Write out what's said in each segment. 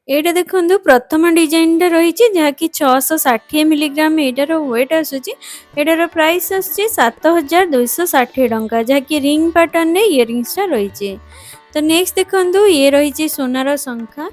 ଏଇଟା ଦେଖନ୍ତୁ ପ୍ରଥମ ଡିଜାଇନଟା ରହିଛି ଯାହାକି 660 ମିଲିଗ୍ରାମ ଏଇଟାର ୱେଟ୍ ଆସୁଛି। ଏଇଟାର ପ୍ରାଇସ୍ ଆସୁଛି 7260 ଟଙ୍କା, ଯାହାକି ରିଙ୍ଗ ପ୍ୟାଟର୍ନରେ ଇୟରିଙ୍ଗସଟା ରହିଛି। ତ ନେକ୍ସଟ ଦେଖନ୍ତୁ ଇଏ ରହିଛି ସୁନାର ଶଙ୍ଖା,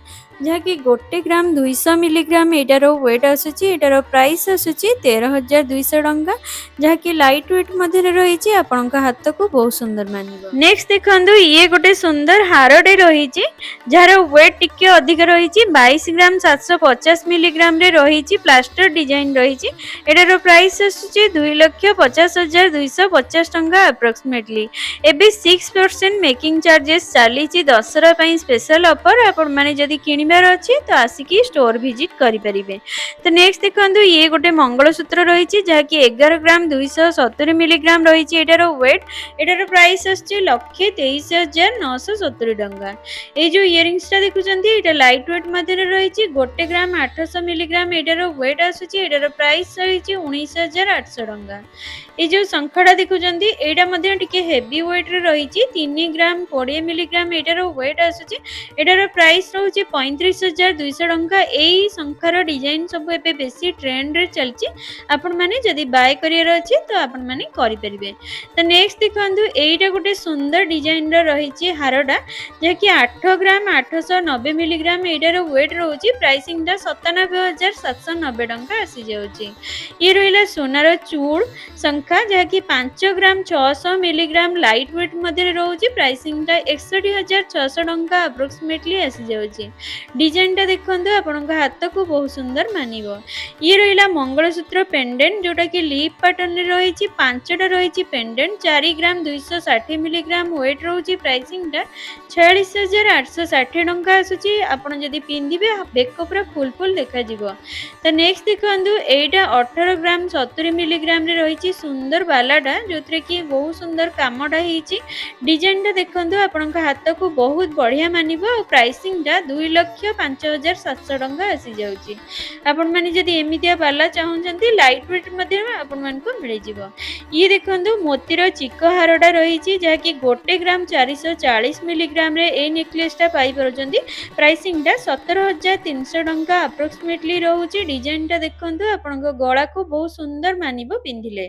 ଯାହାକି 1 ଗ୍ରାମ 200 ମିଲିଗ୍ରାମ ଏଇଟାର ୱେଟ୍ ଆସୁଛି। ଏଇଟାର ପ୍ରାଇସ୍ ଆସୁଛି 13200 ଟଙ୍କା, ଯାହାକି ଲାଇଟ୍ ୱେଟ୍ ମଧ୍ୟରେ ରହିଛି। ଆପଣଙ୍କ ହାତକୁ ବହୁତ ସୁନ୍ଦର ମାନିବ। ନେକ୍ସଟ ଦେଖନ୍ତୁ ଇଏ ଗୋଟେ ସୁନ୍ଦର ହାରଟେ ରହିଛି, ଯାହାର ୱେଟ୍ ଟିକେ ଅଧିକ ରହିଛି। 22 ଗ୍ରାମ 750 ମିଲିଗ୍ରାମରେ ରହିଛି। ପ୍ଲାଷ୍ଟର ଡିଜାଇନ ରହିଛି। ଏଟାର ପ୍ରାଇସ୍ ଆସୁଛି 2,50,250 ଟଙ୍କା ଆପ୍ରୋକ୍ସିମେଟଲି। ଏବେ 6% ମେକିଂ ଚାର୍ଜେସ୍ ଚାଲିଛି ଦଶହରା ପାଇଁ ସ୍ପେଶାଲ ଅଫର। ଆପଣମାନେ ଯଦି କିଣିବାର ଅଛି ତ ଆସିକି ଷ୍ଟୋର ଭିଜିଟ୍ କରିପାରିବେ। ତ ନେକ୍ସଟ ଦେଖନ୍ତୁ ଇଏ ଗୋଟେ ମଙ୍ଗଳସୂତ୍ର ରହିଛି, ଯାହାକି 11 ଗ୍ରାମ 270 ମିଲିଗ୍ରାମ ରହିଛି। ଏଟାର ୱେଟ୍, ଏଟାର ପ୍ରାଇସ୍ ଆସୁଛି 1,23,970 ଟଙ୍କା। এই ଯୋଉ ଇୟରିଙ୍ଗସଟା ଦେଖୁଛନ୍ତି ଏଇଟା ଲାଇଟ୍ ୱେଟ୍ ମଧ୍ୟରେ ରହିଛି। 1 ଗ୍ରାମ 800 ମିଲିଗ୍ରାମ ଏଇଟାର ୱେଟ୍ ଆସୁଛି। ଏଇଟାର ପ୍ରାଇସ୍ ରହିଛି 19,800 ଟଙ୍କା। এই ଯୋଉ ଶଙ୍ଖଟା ଦେଖୁଛନ୍ତି ଏଇଟା ମଧ୍ୟ ଟିକେ ହେଭି ୱେଟ୍ରେ ରହିଛି। 3 ଗ୍ରାମ 20 ମିଲିଗ୍ରାମ ଏଇଟାର ୱେଟ୍ ଆସୁଛି। ଏଟାର ପ୍ରାଇସ୍ ରହୁଛି 35,200 ଟଙ୍କା। ଏଇ ଶଙ୍ଖର ଡିଜାଇନ ସବୁ ଏବେ ବେଶୀ ଟ୍ରେଣ୍ଡରେ ଚାଲିଛି। ଆପଣମାନେ ଯଦି ବାଏ କରିବାର ଅଛି ତ ଆପଣମାନେ କରିପାରିବେ। ତ ନେକ୍ସଟ ଦେଖନ୍ତୁ ଏଇଟା ଗୋଟେ ସୁନ୍ଦର ଡିଜାଇନର ରହିଛି ହାରଟା, ଯାହାକି 8 ଗ୍ରାମ 890 ମିଲିଗ୍ରାମ ଏଇଟାର ୱେଟ୍ ରହୁଛି। ପ୍ରାଇସିଂଟା 97,790 ଟଙ୍କା ଆସିଯାଉଛି। ଇଏ ରହିଲା ସୁନାର ଚୁଡ଼ ଶଙ୍ଖା, ଯାହାକି 5 ଗ୍ରାମ 600 ମିଲିଗ୍ରାମ ଲାଇଟ୍ ୱେଟ୍ ମଧ୍ୟରେ ରହୁଛି। ପ୍ରାଇସିଂଟା 61,600 ଟଙ୍କା ଆପ୍ରୋକ୍ସିମେଟଲି ଆସିଯାଉଛି। ଡିଜାଇନଟା ଦେଖନ୍ତୁ ଆପଣଙ୍କ ହାତକୁ ବହୁତ ସୁନ୍ଦର ମାନିବ। ଇଏ ରହିଲା ମଙ୍ଗଳସୂତ୍ର ପେଣ୍ଡେଣ୍ଟ, ଯୋଉଟାକି ଲିପ୍ ପ୍ୟାଟର୍ନରେ ରହିଛି। 5ଟା ରହିଛି ପେଣ୍ଡେଣ୍ଟ। 4 ଗ୍ରାମ 260 ମିଲିଗ୍ରାମ ୱେଟ୍ ରହୁଛି। ପ୍ରାଇସିଂଟା 46,860 ଟଙ୍କା ଆସୁଛି। ଆପଣ ଯଦି ପିନ୍ଧିବେ ବେକ ପୁରା ଫୁଲ ଦେଖାଯିବ। ତ ନେକ୍ସଟ ଦେଖନ୍ତୁ ଏଇଟା 18 ଗ୍ରାମ 70 ମିଲିଗ୍ରାମରେ ରହିଛି ସୁନ୍ଦର ବାଲାଟା, ଯୋଉଥିରେ କି ବହୁତ ସୁନ୍ଦର କାମଟା ହେଇଛି। ଡିଜାଇନଟା ଦେଖନ୍ତୁ ଆପଣଙ୍କ ହାତକୁ ବହୁତ ବଢ଼ିଆ ମାନିବ। ଆଉ ପ୍ରାଇସିଂଟା 2,05,700 ଟଙ୍କା ଆସିଯାଉଛି। ଆପଣମାନେ ଯଦି ଏମିତିଆ ବାଲା ଚାହୁଁଛନ୍ତି ଲାଇଟ୍ ୱେଟ୍ ମଧ୍ୟ ଆପଣମାନଙ୍କୁ ମିଳିଯିବ। ଇଏ ଦେଖନ୍ତୁ ମୋତିର ଚିକ ହାରଟା ରହିଛି, ଯାହାକି 1 ଗ୍ରାମ 440 ମିଲିଗ୍ରାମରେ ଏଇ ନେକଲେସଟା ପାଇପାରୁଛନ୍ତି। ପ୍ରାଇସିଂଟା 17,300 ଟଙ୍କା ଆପ୍ରୋକ୍ସିମେଟଲି ରହୁଛି। ଡିଜାଇନଟା ଦେଖନ୍ତୁ ଆପଣଙ୍କ ଗଳାକୁ ବହୁତ ସୁନ୍ଦର ମାନିବ ପିନ୍ଧିଲେ।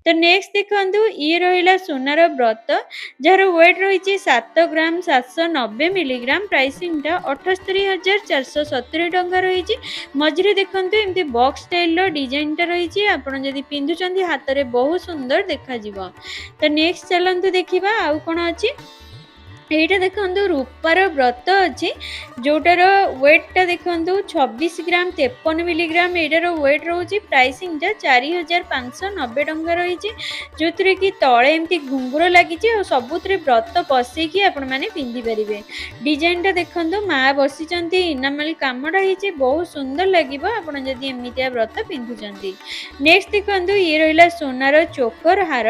ତ ନେକ୍ସଟ ଦେଖନ୍ତୁ ଇଏ ରହିଲା ସୁନାର ବ୍ରତ, ଯାହାର ୱେଟ୍ ରହିଛି 7 ଗ୍ରାମ 790 ମିଲିଗ୍ରାମ। ପ୍ରାଇସିଂଟା 78,470 ଟଙ୍କା ରହିଛି। ମଝିରେ ଦେଖନ୍ତୁ ଏମିତି ବକ୍ସ ଷ୍ଟାଇଲର ଡିଜାଇନଟା ରହିଛି। ଆପଣ ଯଦି ପିନ୍ଧୁଛନ୍ତି ହାତରେ ବହୁତ ସୁନ୍ଦର ଦେଖାଯିବ। ତ ନେକ୍ସଟ ଚାଲନ୍ତୁ ଦେଖିବା ଆଉ କ'ଣ ଅଛି। ଏଇଟା ଦେଖନ୍ତୁ ରୂପାର ବ୍ରତ ଅଛି, ଯୋଉଟାର ୱେଟ୍ଟା ଦେଖନ୍ତୁ 26 ଗ୍ରାମ 53 ମିଲିଗ୍ରାମ ଏଇଟାର ୱେଟ୍ ରହୁଛି। ପ୍ରାଇସିଂଟା 4,590 ଟଙ୍କା ରହିଛି, ଯୋଉଥିରେ କି ତଳେ ଏମିତି ଘୁଙ୍ଗୁର ଲାଗିଛି ଆଉ ସବୁଥିରେ ବ୍ରତ ପଶେଇକି ଆପଣମାନେ ପିନ୍ଧିପାରିବେ। ଡିଜାଇନଟା ଦେଖନ୍ତୁ ମା ବସିଛନ୍ତି, ଇନାମଲ କାମଟା ହେଇଛି, ବହୁତ ସୁନ୍ଦର ଲାଗିବ ଆପଣ ଯଦି ଏମିତିଆ ବ୍ରତ ପିନ୍ଧୁଛନ୍ତି। ନେକ୍ସଟ ଦେଖନ୍ତୁ ଇଏ ରହିଲା ସୁନାର ଚୋକର ହାର,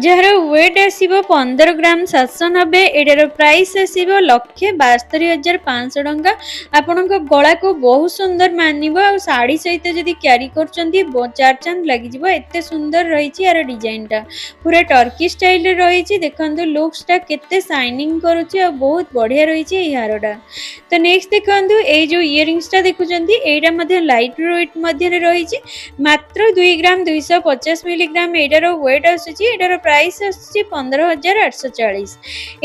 ଯାହାର ୱେଟ୍ ଆସିବ 15 ଗ୍ରାମ 790। ଏଇଟାର ପ୍ରାଇସ୍ ଆସିବ 1,72,500 ଟଙ୍କା। ଆପଣଙ୍କ ଗଳାକୁ ବହୁତ ସୁନ୍ଦର ମାନିବ। ଆଉ ଶାଢ଼ୀ ସହିତ ଯଦି କ୍ୟାରି କରୁଛନ୍ତି ଚାର ଚାନ୍ଦ ଲାଗିଯିବ, ଏତେ ସୁନ୍ଦର ରହିଛି ୟାର ଡିଜାଇନଟା। ପୁରା ଟର୍କି ଷ୍ଟାଇଲରେ ରହିଛି। ଦେଖନ୍ତୁ ଲୁକ୍ସଟା କେତେ ସାଇନିଂ କରୁଛି ଆଉ ବହୁତ ବଢ଼ିଆ ରହିଛି ଏଇ ହାରଟା। ତ ନେକ୍ସଟ ଦେଖନ୍ତୁ ଏଇ ଯୋଉ ଇୟରିଙ୍ଗସଟା ଦେଖୁଛନ୍ତି ଏଇଟା ମଧ୍ୟ ଲାଇଟ୍ ୱେଟ୍ ମଧ୍ୟରେ ରହିଛି। ମାତ୍ର 2 ଗ୍ରାମ 250 ମିଲିଗ୍ରାମ ଏଇଟାର ୱେଟ୍ ଆସୁଛି। ଏଇଟାର ପ୍ରାଇସ୍ ଆସୁଛି 15,840।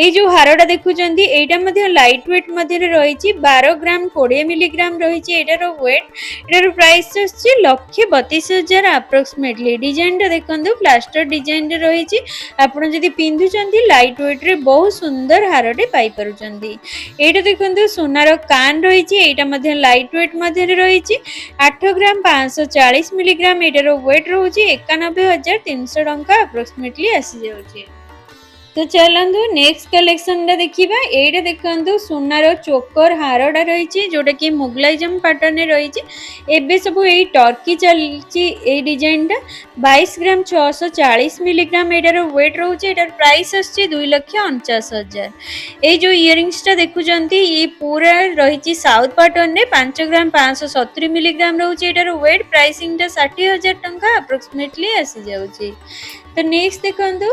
ଏଇ ଯୋଉ ହାରଟା ଦେଖୁଛନ୍ତି ଏଇଟା ମଧ୍ୟ ଲାଇଟ୍ ୱେଟ୍ ମଧ୍ୟରେ ରହିଛି। 12 ଗ୍ରାମ 20 ମିଲିଗ୍ରାମ ରହିଛି ଏଇଟାର ୱେଟ୍। ଏଟାର ପ୍ରାଇସ୍ ଆସୁଛି 1,32,000 ଆପ୍ରୋକ୍ସିମେଟଲି। ଡିଜାଇନଟା ଦେଖନ୍ତୁ ପ୍ଲାଷ୍ଟର ଡିଜାଇନରେ ରହିଛି। ଆପଣ ଯଦି ପିନ୍ଧୁଛନ୍ତି ଲାଇଟ୍ ୱେଟ୍ରେ ବହୁତ ସୁନ୍ଦର ହାରଟେ ପାଇପାରୁଛନ୍ତି। ଏଇଟା ଦେଖନ୍ତୁ ସୁନାର କାନ ରହିଛି, ଏଇଟା ମଧ୍ୟ ଲାଇଟ୍ ୱେଟ୍ ମଧ୍ୟରେ ରହିଛି। 8 ଗ୍ରାମ 540 ମିଲିଗ୍ରାମ ଏଇଟାର ୱେଟ୍ ରହୁଛି। 91,300 ଟଙ୍କା ଆପ୍ରୋକ୍ସିମେଟଲି ଆସିଯାଉଛି। ତ ଚାଲନ୍ତୁ ନେକ୍ସଟ କଲେକ୍ସନଟା ଦେଖିବା। ଏଇଟା ଦେଖନ୍ତୁ ସୁନାର ଚୋକର ହାରଟା ରହିଛି, ଯୋଉଟାକି ମୁଗଲାଇଜମ ପ୍ୟାଟର୍ନରେ ରହିଛି। ଏବେ ସବୁ ଏଇ ଟର୍କି ଚାଲିଛି ଏଇ ଡିଜାଇନଟା। 22 ଗ୍ରାମ 640 ମିଲିଗ୍ରାମ ଏଇଟାର ୱେଟ୍ ରହୁଛି। ଏଇଟାର ପ୍ରାଇସ୍ ଆସୁଛି 2,49,000। ଏଇ ଯୋଉ ଇୟରିଙ୍ଗସଟା ଦେଖୁଛନ୍ତି ଇଏ ପୁରା ରହିଛି ସାଉଥ ପାଟର୍ନରେ 5 ଗ୍ରାମ 570 ମିଲିଗ୍ରାମ ରହୁଛି। ଏଇଟାର ୱେଟ୍ ପ୍ରାଇସିଂଟା 60,000 ଟଙ୍କା ଆପ୍ରୋକ୍ସିମେଟଲି ଆସିଯାଉଛି। ତ ନେକ୍ସଟ ଦେଖନ୍ତୁ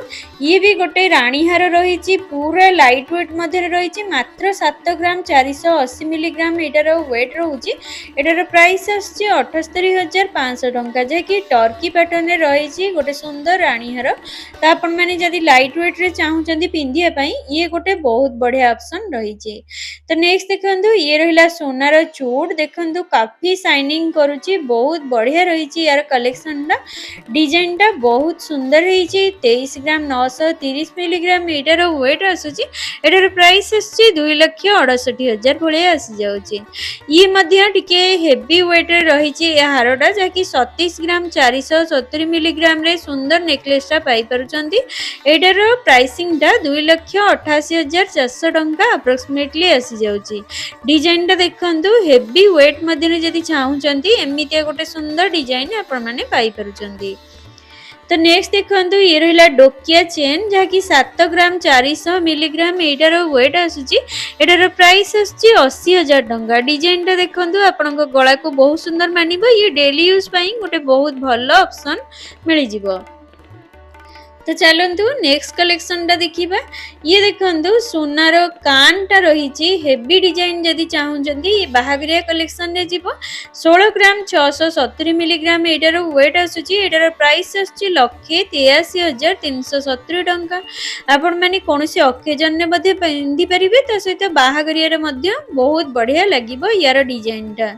ଇଏ ବି ଗୋଟେ ରାଣୀ ହାର ରହିଛି, ପୁରା ଲାଇଟ୍ ୱେଟ୍ ମଧ୍ୟରେ ରହିଛି, ମାତ୍ର 7 ଗ୍ରାମ 480 ମିଲିଗ୍ରାମ ଏଇଟାର ୱେଟ୍ ରହୁଛି। ଏଟାର ପ୍ରାଇସ୍ ଆସୁଛି 78,500 ଟଙ୍କା, ଯାହାକି ଟର୍କି ପ୍ୟାଟର୍ନରେ ରହିଛି ଗୋଟେ ସୁନ୍ଦର ରାଣୀ ହାର। ତ ଆପଣମାନେ ଯଦି ଲାଇଟ୍ ୱେଟ୍ରେ ଚାହୁଁଛନ୍ତି ପିନ୍ଧିବା ପାଇଁ ଇଏ ଗୋଟେ ବହୁତ ବଢ଼ିଆ ଅପସନ୍ ରହିଛି। ତ ନେକ୍ସଟ ଦେଖନ୍ତୁ ଇଏ ରହିଲା ସୁନାର ଚୁଡ଼, ଦେଖନ୍ତୁ କାଫି ସାଇନିଂ କରୁଛି, ବହୁତ ବଢ଼ିଆ ରହିଛି ୟାର କଲେକ୍ସନଟା। ଡିଜାଇନଟା ବହୁତ ସୁନ୍ଦର ହେଇଛି। 23 ଗ୍ରାମ 930 ମିଲିଗ୍ରାମ ଏଇଟାର ୱେଟ୍ ଆସୁଛି। ଏଟାର ପ୍ରାଇସ୍ ଆସୁଛି 2,68,000 ଭଳିଆ ଆସିଯାଉଛି। ଇଏ ମଧ୍ୟ ଟିକେ ହେଭି ୱେଟ୍ରେ ରହିଛି ଏ ହାରଟା, ଯାହାକି 37 ଗ୍ରାମ 470 ମିଲିଗ୍ରାମରେ ସୁନ୍ଦର ନେକଲେସ୍ଟା ପାଇପାରୁଛନ୍ତି। ଏଇଟାର ପ୍ରାଇସିଂଟା 2,88,400 ଟଙ୍କା ଆପ୍ରୋକ୍ସିମେଟଲି ଆସିଯାଉଛି। ଡିଜାଇନଟା ଦେଖନ୍ତୁ ହେଭି ୱେଟ୍ ମଧ୍ୟରେ ଯଦି ଚାହୁଁଛନ୍ତି ଏମିତିଆ ଗୋଟେ ସୁନ୍ଦର ଡିଜାଇନ ଆପଣମାନେ ପାଇପାରୁଛନ୍ତି। ତ ନେକ୍ସଟ ଦେଖନ୍ତୁ ଇଏ ରହିଲା ଡୋକିଆ ଚେନ୍, ଯାହାକି 7 ଗ୍ରାମ 400 ମିଲିଗ୍ରାମ ଏଇଟାର ୱେଟ୍ ଆସୁଛି। ଏଟାର ପ୍ରାଇସ୍ ଆସୁଛି 80,000 ଟଙ୍କା। ଡିଜାଇନଟା ଦେଖନ୍ତୁ ଆପଣଙ୍କ ଗଳାକୁ ବହୁତ ସୁନ୍ଦର ମାନିବ। ଇଏ ଡେଲି ୟୁଜ୍ ପାଇଁ ଗୋଟେ ବହୁତ ଭଲ ଅପସନ୍ ମିଳିଯିବ। ତ ଚାଲନ୍ତୁ ନେକ୍ସଟ କଲେକ୍ସନଟା ଦେଖିବା। ଇଏ ଦେଖନ୍ତୁ ସୁନାର କାନଟା ରହିଛି, ହେଭି ଡିଜାଇନ ଯଦି ଚାହୁଁଛନ୍ତି ଇଏ ବାହାଘରିଆ କଲେକ୍ସନରେ ଯିବ। 16 ଗ୍ରାମ 670 ମିଲିଗ୍ରାମ ଏଇଟାର ୱେଟ୍ ଆସୁଛି। ଏଟାର ପ୍ରାଇସ୍ ଆସୁଛି 1,83,370 ଟଙ୍କା। ଆପଣମାନେ କୌଣସି ଅକେଜନରେ ମଧ୍ୟ ପିନ୍ଧିପାରିବେ, ତା ସହିତ ବାହାଘରିଆରେ ମଧ୍ୟ ବହୁତ ବଢ଼ିଆ ଲାଗିବ ୟାର ଡିଜାଇନଟା।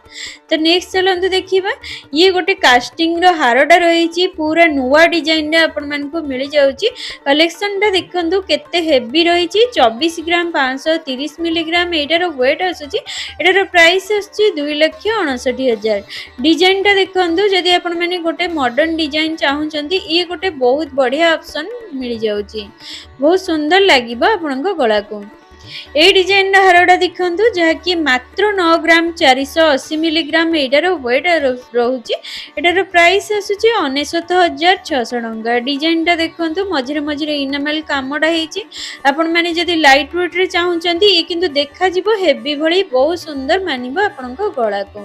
ତ ନେକ୍ସଟ ଚାଲନ୍ତୁ ଦେଖିବା। ଇଏ ଗୋଟେ କାଷ୍ଟିଂର ହାରଟା ରହିଛି, ପୁରା ନୂଆ ଡିଜାଇନରେ ଆପଣମାନଙ୍କୁ ମିଳିଯାଉଛି। କଲେକ୍ସନଟା ଦେଖନ୍ତୁ କେତେ ହେଭି ରହିଛି। 24 ଗ୍ରାମ 530 ମିଲିଗ୍ରାମ ଏଇଟାର ୱେଟ୍ ଆସୁଛି। ଏଟାର ପ୍ରାଇସ୍ ଆସୁଛି 2,59,000। ଡିଜାଇନଟା ଦେଖନ୍ତୁ, ଯଦି ଆପଣମାନେ ଗୋଟେ ମଡର୍ଣ୍ଣ ଡିଜାଇନ ଚାହୁଁଛନ୍ତି ଇଏ ଗୋଟେ ବହୁତ ବଢ଼ିଆ ଅପସନ୍ ମିଳିଯାଉଛି, ବହୁତ ସୁନ୍ଦର ଲାଗିବ ଆପଣଙ୍କ ଗଳାକୁ। এই ডিজাইনର ହାରଟା ଦେଖନ୍ତୁ, ଯାହାକି ମାତ୍ର 9 ଗ୍ରାମ 480 ମିଲିଗ୍ରାମ ଏଇଟାର ୱେଟ୍ ରହୁଛି। ଏଟାର ପ୍ରାଇସ୍ ଆସୁଛି 99,600 ଟଙ୍କା। ଡିଜାଇନଟା ଦେଖନ୍ତୁ ମଝିରେ ମଝିରେ ଇନାମେଲ କାମଟା ହେଇଛି। ଆପଣମାନେ ଯଦି ଲାଇଟ୍ ୱେଟ୍ରେ ଚାହୁଁଛନ୍ତି ଇଏ କିନ୍ତୁ ଦେଖାଯିବ ହେଭି ଭଳି, ବହୁତ ସୁନ୍ଦର ମାନିବ ଆପଣଙ୍କ ଗଳାକୁ।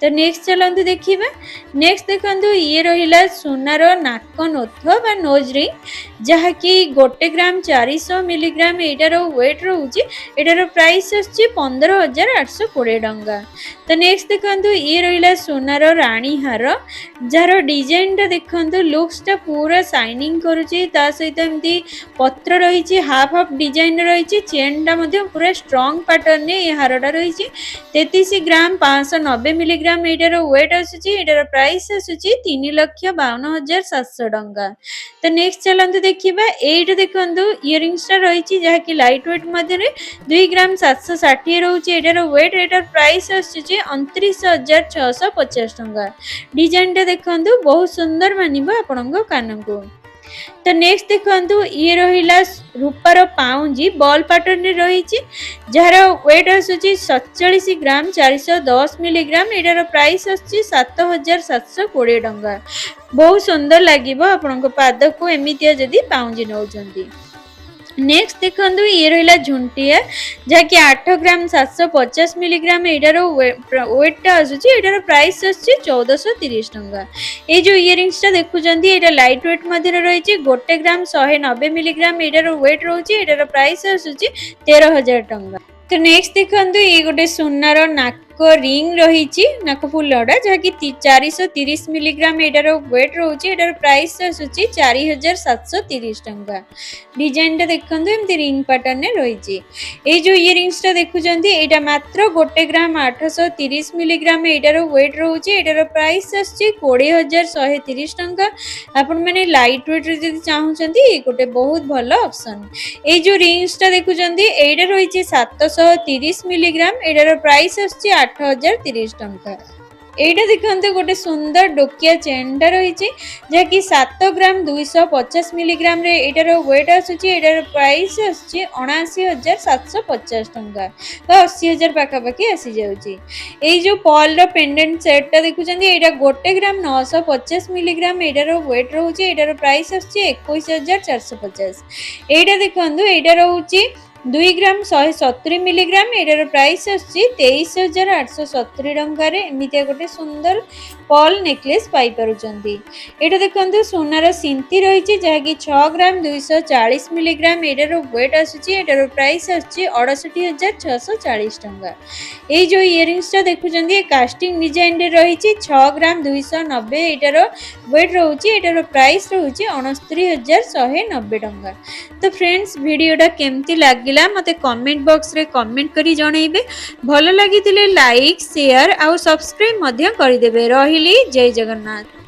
ତ ନେକ୍ସଟ ଚାଲନ୍ତୁ ଦେଖିବା। ନେକ୍ସଟ ଦେଖନ୍ତୁ ଇଏ ରହିଲା ସୁନାର ନାକ ନୋଥ ବା ନୋଜ୍ ରିଙ୍ଗ, ଯାହାକି 1 ଗ୍ରାମ 400 ମିଲିଗ୍ରାମ ଏଇଟାର ୱେଟ୍ ରହୁଛି। ଏଟାର ପ୍ରାଇସ୍ ଆସୁଛି 15,820 ଟଙ୍କା। ତ ନେକ୍ସଟ ଦେଖନ୍ତୁ ଇଏ ରହିଲା ସୁନାର ରାଣୀ ହାର, ଯାହାର ଡିଜାଇନଟା ଦେଖନ୍ତୁ, ଲୁକ୍ସଟା ପୁରା ସାଇନିଂ କରୁଛି, ତା ସହିତ ଏମିତି ପତ୍ର ରହିଛି, ହାଫ୍ ହାଫ୍ ଡିଜାଇନ ରହିଛି। ଚେନ୍ଟା ମଧ୍ୟ ପୁରା ଷ୍ଟ୍ରଙ୍ଗ ପାଟର୍ନରେ ଏ ହାରଟା ରହିଛି। 33 ଗ୍ରାମ 590 ମିଲିଗ୍ରାମ ଏଇଟାର ୱେଟ୍ ଆସୁଛି। ଏଟାର ପ୍ରାଇସ୍ ଆସୁଛି 3,52,700 ଟଙ୍କା। ତ ନେକ୍ସଟ ଚାଲନ୍ତୁ ଦେଖିବା। ଏଇଟା ଦେଖନ୍ତୁ ଇୟରିଙ୍ଗସଟା ରହିଛି, ଯାହାକି ଲାଇଟ୍ ୱେଟ୍ ମଧ୍ୟରେ 2 ଗ୍ରାମ 760 ରହୁଛି ଏଟାର ୱେଟ୍। ଏଟାର ପ୍ରାଇସ୍ ଆସୁଛି 29,650 ଟଙ୍କା। ଡିଜାଇନଟା ଦେଖନ୍ତୁ ବହୁତ ସୁନ୍ଦର ମାନିବ ଆପଣଙ୍କ କାନକୁ। ତ ନେକ୍ସଟ ଦେଖନ୍ତୁ ଇଏ ରହିଲା ରୂପାର ପାଉଁଜି, ବଲ୍ ପାଟର୍ନରେ ରହିଛି, ଯାହାର ୱେଟ୍ ଆସୁଛି 47 ଗ୍ରାମ 410 ମିଲିଗ୍ରାମ। ଏଟାର ପ୍ରାଇସ୍ ଆସୁଛି 7,720 ଟଙ୍କା। ବହୁତ ସୁନ୍ଦର ଲାଗିବ ଆପଣଙ୍କ ପାଦକୁ ଏମିତିଆ ଯଦି ପାଉଁଜି ନେଉଛନ୍ତି। ନେକ୍ସଟ ଦେଖନ୍ତୁ ଇଏ ରହିଲା ଝୁଣ୍ଟିଆ, ଯାହାକି 8 ଗ୍ରାମ 750 ମିଲିଗ୍ରାମ ଏଇଟାର ୱେଟ୍ଟା ଆସୁଛି। ଏଟାର ପ୍ରାଇସ୍ ଆସୁଛି 1,430 ଟଙ୍କା। ଏଇ ଯେଉଁ ଇୟରିଙ୍ଗସଟା ଦେଖୁଛନ୍ତି ଏଇଟା ଲାଇଟ୍ ୱେଟ୍ ମଧ୍ୟରେ ରହିଛି। 1 ଗ୍ରାମ 190 ମିଲିଗ୍ରାମ ଏଇଟାର ୱେଟ୍ ରହୁଛି। ଏଟାର ପ୍ରାଇସ୍ ଆସୁଛି 13,000 ଟଙ୍କା। ତ ନେକ୍ସଟ ଦେଖନ୍ତୁ ଇଏ ଗୋଟେ ସୁନାର ନାକ ରିଙ୍ଗ ରହିଛି, ନାକ ଫୁଲଟା, ଯାହାକି 430 ମିଲିଗ୍ରାମ ଏଇଟାର ୱେଟ୍ ରହୁଛି। ଏଟାର ପ୍ରାଇସ୍ ଆସୁଛି 4,730 ଟଙ୍କା। ଡିଜାଇନଟା ଦେଖନ୍ତୁ ଏମିତି ରିଙ୍ଗ ପାଟର୍ନରେ ରହିଛି। ଏଇ ଯେଉଁ ଇୟରିଙ୍ଗସଟା ଦେଖୁଛନ୍ତି ଏଇଟା ମାତ୍ର 1 ଗ୍ରାମ 830 ମିଲିଗ୍ରାମ ଏଇଟାର ୱେଟ୍ ରହୁଛି। ଏଟାର ପ୍ରାଇସ୍ ଆସୁଛି 20,130 ଟଙ୍କା। ଆପଣମାନେ ଲାଇଟ୍ ୱେଟ୍ରେ ଯଦି ଚାହୁଁଛନ୍ତି ଗୋଟେ ବହୁତ ଭଲ ଅପସନ୍। ଏଇ ଯେଉଁ ରିଙ୍ଗସଟା ଦେଖୁଛନ୍ତି ଏଇଟା ରହିଛି 730 ମିଲିଗ୍ରାମ। ଏଇଟାର ପ୍ରାଇସ୍ ଆସୁଛି 8,030 ଟଙ୍କା। এইটা দেখନ୍ତୁ ଗୋଟେ ସୁନ୍ଦର ଡୋକିଆ ଚେନ୍ଟା ରହିଛି ଯାହାକି 7 ଗ୍ରାମ 250 ମିଲିଗ୍ରାମରେ ଏଇଟାର ୱେଟ୍ ଆସୁଛି। ଏଇଟାର ପ୍ରାଇସ୍ ଆସୁଛି 79,750 ଟଙ୍କା ତ 80,000 ପାଖାପାଖି ଆସିଯାଉଛି। ଏଇ ଯେଉଁ ପର୍ଲର ପେଣ୍ଡେଣ୍ଟ ସେଟ୍ଟା ଦେଖୁଛନ୍ତି ଏଇଟା 1 ଗ୍ରାମ 950 ମିଲିଗ୍ରାମ ଏଇଟାର ୱେଟ୍ ରହୁଛି। ଏଇଟାର ପ୍ରାଇସ୍ ଆସୁଛି 21,450। ଏଇଟା ଦେଖନ୍ତୁ ଏଇଟା ରହୁଛି 2 ଗ୍ରାମ 170 ମିଲିଗ୍ରାମ ଏଇଟାର ପ୍ରାଇସ୍ ଆସୁଛି 23,870 ଟଙ୍କାରେ। ଏମିତିଆ ଗୋଟେ ସୁନ୍ଦର ପର୍ଲ ନେକଲେସ୍ ପାଇପାରୁଛନ୍ତି। ଏଇଟା ଦେଖନ୍ତୁ ସୁନାର ସିନ୍ଥି ରହିଛି ଯାହାକି 6 ଗ୍ରାମ 240 ମିଲିଗ୍ରାମ ଏଇଟାର ୱେଟ୍ ଆସୁଛି। ଏଇଟାର ପ୍ରାଇସ୍ ଆସୁଛି 68,640 ଟଙ୍କା। ଏଇ ଯେଉଁ ଇୟରିଙ୍ଗସଟା ଦେଖୁଛନ୍ତି ଏ କାଷ୍ଟିଂ ଡିଜାଇନରେ ରହିଛି 6 ଗ୍ରାମ 290 ଏଇଟାର ୱେଟ୍ ରହୁଛି। ଏଇଟାର ପ୍ରାଇସ୍ ରହୁଛି 69,190 ଟଙ୍କା। ତ ଫ୍ରେଣ୍ଡସ୍ ଭିଡ଼ିଓଟା କେମିତି ଲାଗିଲା ମୋତେ କମେଣ୍ଟ ବକ୍ସରେ କମେଣ୍ଟ କରି ଜଣାଇବେ। ଭଲ ଲାଗିଥିଲେ ଲାଇକ୍ ସେୟାର ଆଉ ସବସ୍କ୍ରାଇବ୍ ମଧ୍ୟ କରିଦେବେ। ରହିଲି ଜୟ ଜଗନ୍ନାଥ।